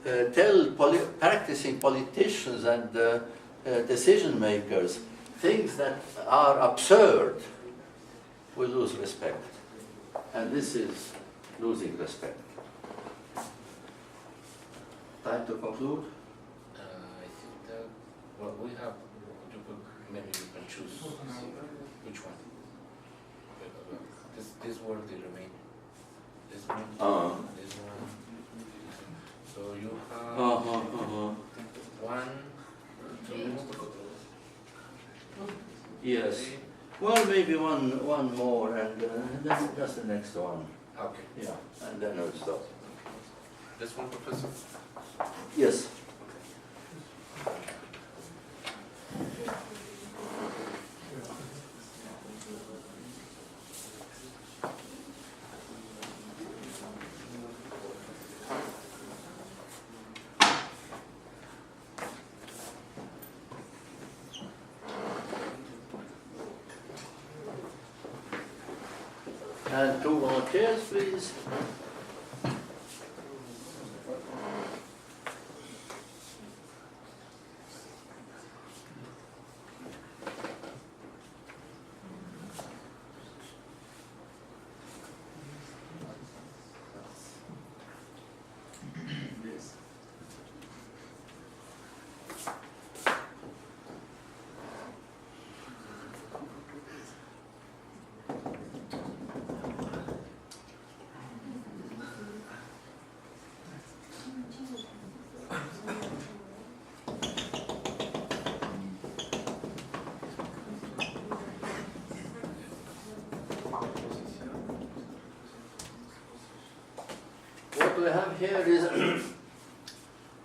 tell practicing politicians and decision makers things that are absurd, we lose respect. And this is losing respect. Time to conclude? I think that, well, we have, maybe you can choose which one. This word will remain. This one, this one. So you have 1, 2. Yes. 3. Well, maybe one more, and then just the next one. Okay. Yeah, and then I'll stop. This one, Professor? Yes. And 2 volunteers, please. What we have here is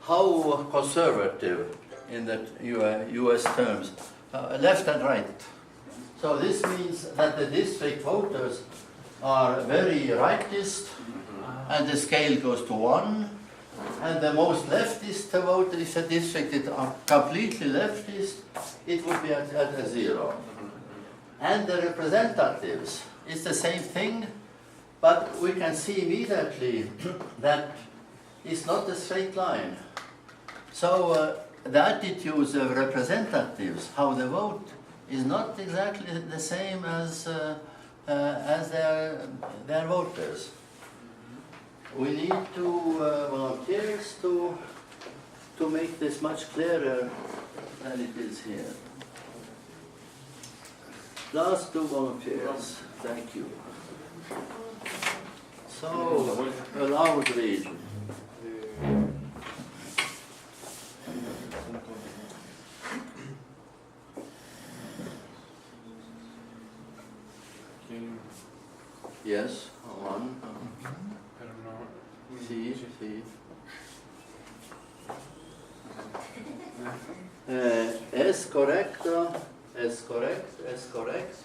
how conservative in the US terms, left and right. So this means that the district voters are very rightist, and the scale goes to 1, and the most leftist voter, if a district is completely leftist, it would be at a 0. And the representatives is the same thing, but we can see immediately that it's not a straight line. So the attitudes of representatives, how they vote, is not exactly the same as their voters. We need 2 volunteers to make this much clearer than it is here. Last 2 volunteers, thank you. So, a loud read. Yes, 1. Sí, sí. Es correcto, es correcto, es correcto.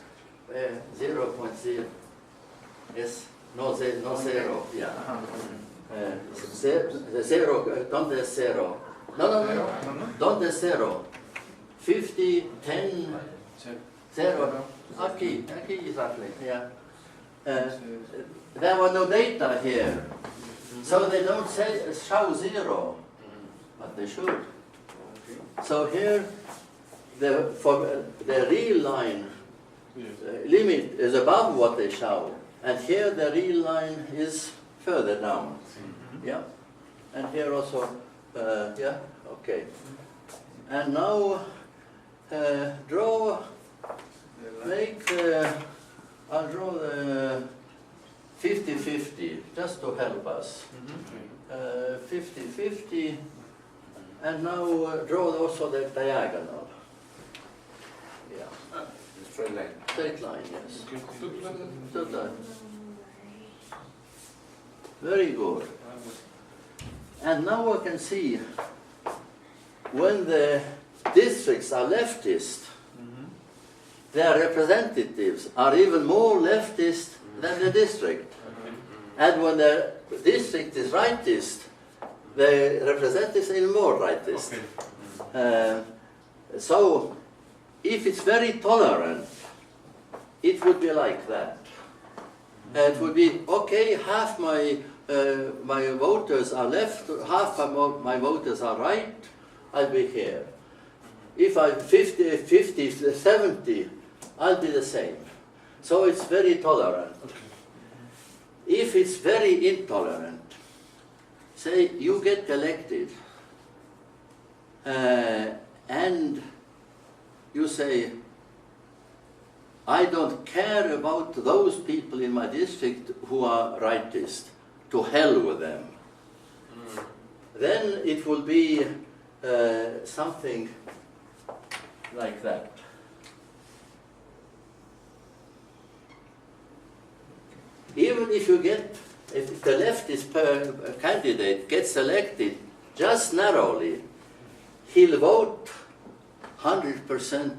0.0. Es no 0, yeah. 0, ¿dónde es 0? No. ¿Dónde es 0? 50, 10, 0. Aquí, exactly, yeah. There were no data here, so they don't show 0, but they should. So here, for the real line limit is above what they show, and here the real line is further down. Yeah, and here also, yeah, okay. And now I'll draw the 50-50, just to help us. 50-50, and now draw also the diagonal. Yeah. Straight line. Straight line, yes. Straight line. Very good. And now I can see when the districts are leftist, their representatives are even more leftist than the district. And when the district is rightist, the representatives are even more rightist. So, if it's very tolerant, it would be like that. It would be, okay, half my my voters are left, half my voters are right, I'll be here. If I'm 50, 50, 70, I'll be the same. So it's very tolerant. If it's very intolerant, say you get elected, and you say, I don't care about those people in my district who are rightist, to hell with them. Then it will be something like that. Even if you get, if the leftist candidate gets elected just narrowly, he'll vote 100%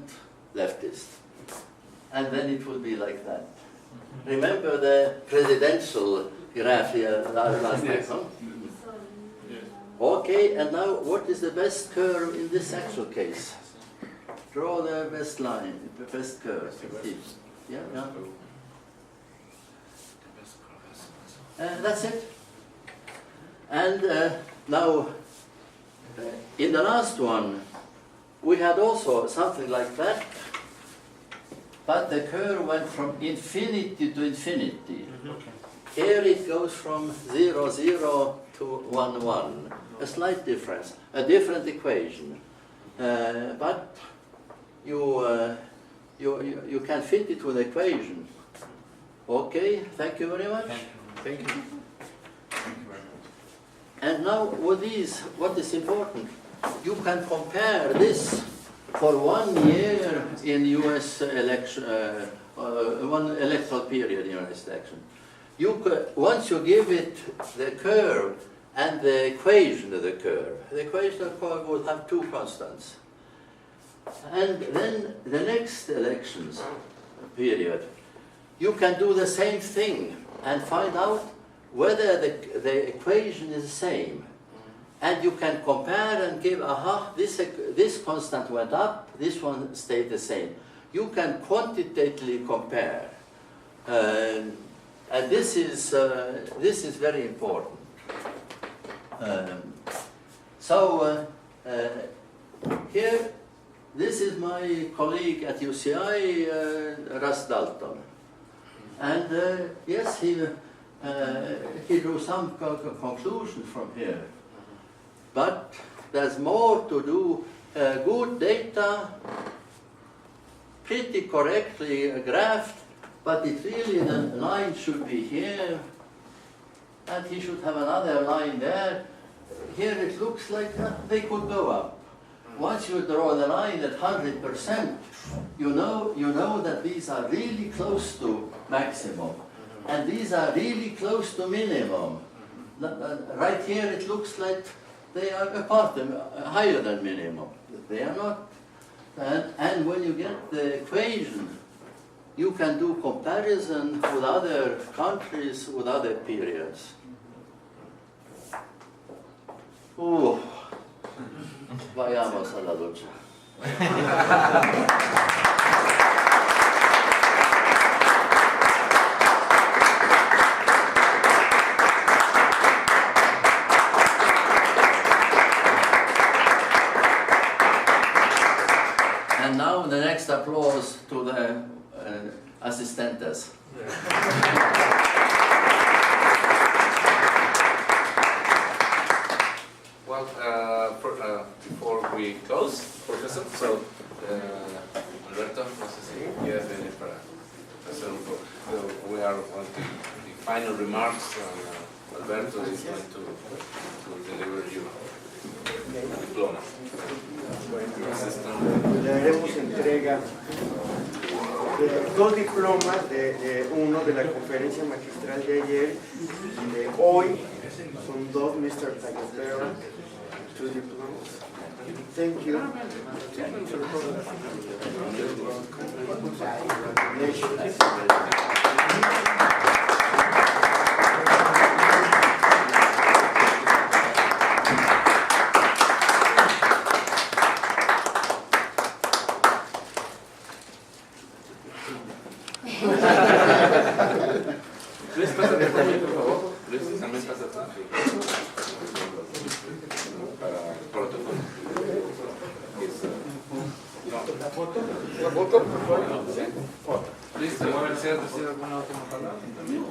leftist. And then it will be like that. Remember the presidential graph here last time? Huh? Okay, and now what is the best curve in this actual case? Draw the best line, the best curve. Yeah, yeah. That's it. And now, in the last one, we had also something like that, but the curve went from infinity to infinity. Here it goes from 0, 0 to 1, 1. A slight difference, a different equation. But you can fit it with equation. Okay, thank you very much. Thank you. And now with these, what is important? You can compare this for 1 year in US election, one electoral period in US election. You could, once you give it the curve and the equation of the curve of the curve will have two constants. And then the next elections period, you can do the same thing and find out whether the equation is the same. And you can compare and give, aha, this constant went up, this one stayed the same. You can quantitatively compare. And this is very important. Here, this is my colleague at UCI, Russ Dalton. And yes, he drew some conclusion from here. But there's more to do. Good data, pretty correctly graphed, but it really, the line should be here, and he should have another line there. Here it looks like they could go up. Once you draw the line at 100%, you know that these are really close to maximum, and these are really close to minimum. Right here it looks like they are apart, higher than minimum. They are not. And when you get the equation, you can do comparison with other countries, with other periods. Vayamos a la lucha. And now the next applause to the assistentes. Well, before we close, Professor, so Alberto, no sé si quieres venir para hacer un poco. We are on the final remarks, and Alberto is going to deliver you a diploma. Le haremos entrega de 2 diplomas, de uno de la conferencia magistral de ayer y de hoy. Son 2, Mr. Taagepera, 2 diplomas. Thank you. Luis, pásate también, por favor. Luis, también pásate. ¿La foto? ¿La foto? Sí. Listo. ¿Decir alguna última palabra también?